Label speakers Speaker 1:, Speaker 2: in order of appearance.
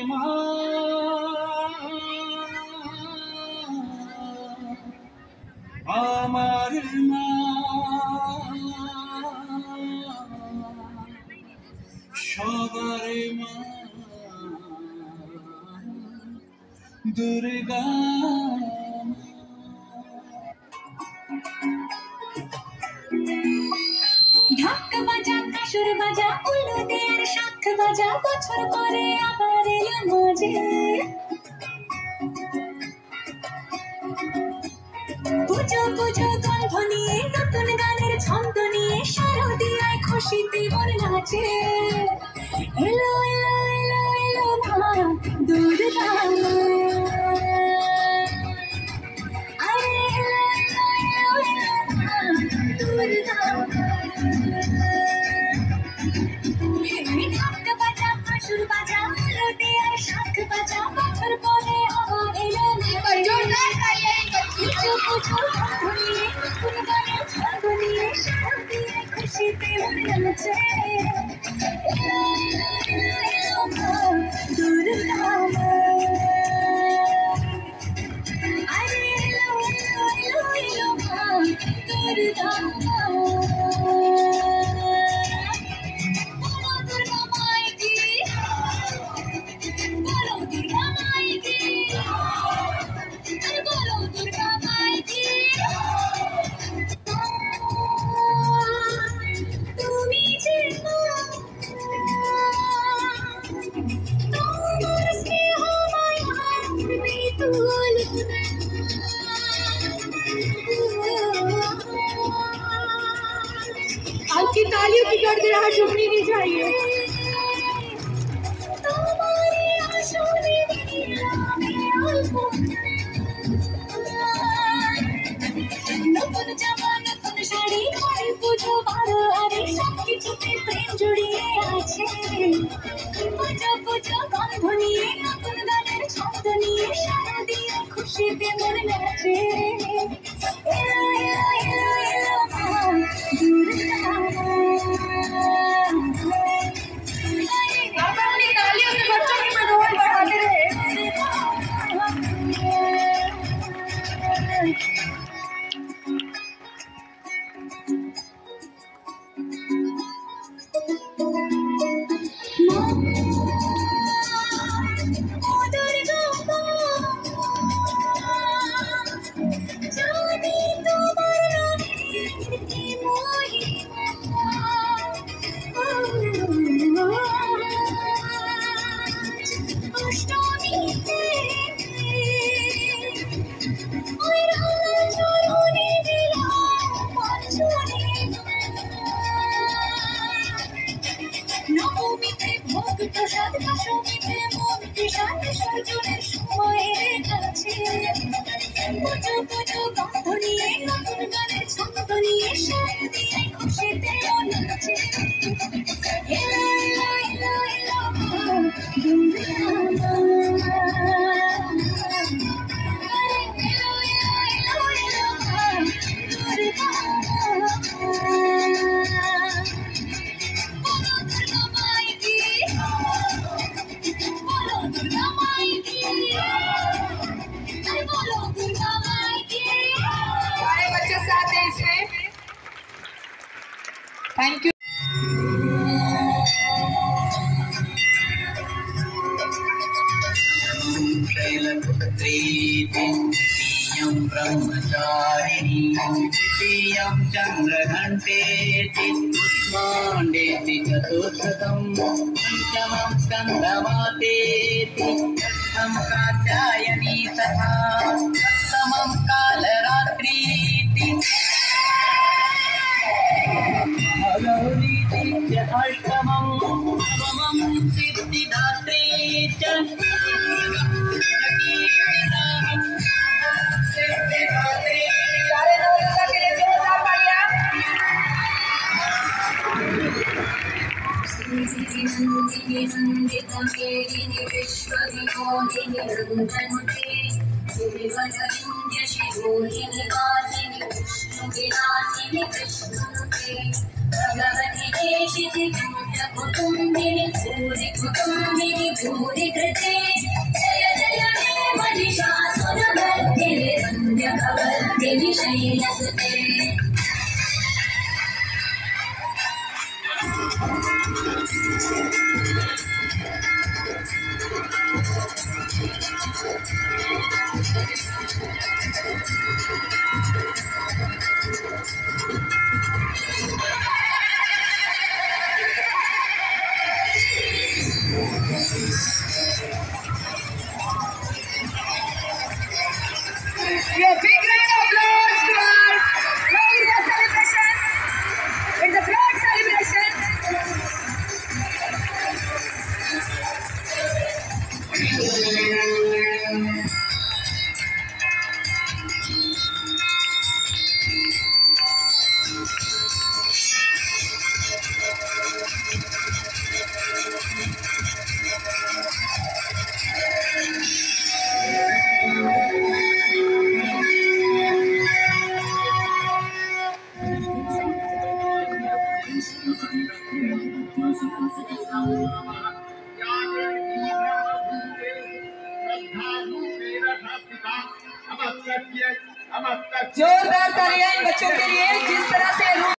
Speaker 1: মা আমার মা সবার মা দুর্গা
Speaker 2: ঢাক বাজা কাসুর বাজা উল্লু দেয়ার শাখ বাজা বছর পরে আবার এলো মাঝে পুজো পুজো গন্ধ নিয়ে নতুন গানের ছন্দ নিয়ে শারদিয়ায় খুশিতে মন নাচে এলো এলো এলো এলো মা দুর্গা আরে এলো এলো এলো এলো মা দুর্গা ঢাক বাজা কাসুর বাজা উল্লু দেয়ার শাখ বাজা বছর পরে আবার এলো পুজো পুজো গন্ধ নিয়ে নতুন গানের ছন্দ নিয়ে শারদিয়ায় খুশিতে মন নাচে এলো এলো এলো এলো মা দুর্গা আরে এলো এলো এলো এলো মা দুর্গা বলো দুর্গা মাই কি বলো দুর্গা মাই কি আরে বলো দুর্গা মাই কি তুমি যে মা তোমার স্নেহ মায়ার তুলনা
Speaker 3: आपकी तालियों की गड़गड़ाहट रुकनी नहीं चाहिए।
Speaker 2: तुम्हारी आंसू में নতুন জামা নতুন শাড়ি ঘরে পুজো বারো আরে সব কিছুতে প্রেম জড়িয়ে আছে পুজো পুজো গন্ধ নিয়ে নতুন গানের ছন্দ নিয়ে শারদিয়া খুশিতে মন নাচে এলো এলো এলো এলো মা দুর্গা
Speaker 3: आप अपनी तालियों से बच्चों की मनोबल बढ़ाते रहे।
Speaker 2: নবমীতে ভোগ প্রসাদ দশমীতে মন বিষাদ বিসর্জনের সময়ের কাছে পুজো পুজো গন্ধ নিয়ে নতুন গানের ছন্দ নিয়ে শারদিয়ায় খুশিতে নাচে এলো এলো এলো এলো মা দুর্গা আরে এলো এলো এলো এলো মা দুর্গা বলো দুর্গা মাই কি বলো দুর্গা মাই কি আরে বলো দুর্গা মাই কি
Speaker 3: हमारे बच्चे साथ हैं इसमें। Thank you.
Speaker 1: शैलपुत्रीति द्वितीयं ब्रह्मचारिणी तृतीयं चन्द्रघण्टेति कुष्माण्डेति चतुर्थकं पञ्चमं स्कन्दमातेति षष्ठं कात्यायनी तथा सप्तमं कालरात्रीति गौरीति च अष्टमं नवमं सिद्धिदात्री च
Speaker 3: सारे लोगों के लिए जोरदार तालियां।
Speaker 2: भगवती कुटुम्बिनि भूरि कुटुम्बिनि भूरि कृते जय जय हे Mahishasuramardini रम्यकवर्दिनि शैलसुते
Speaker 3: A big round of applause to our Lohita celebration. It's a proud celebration. जोरदार तालियां बच्चों के लिए जिस तरह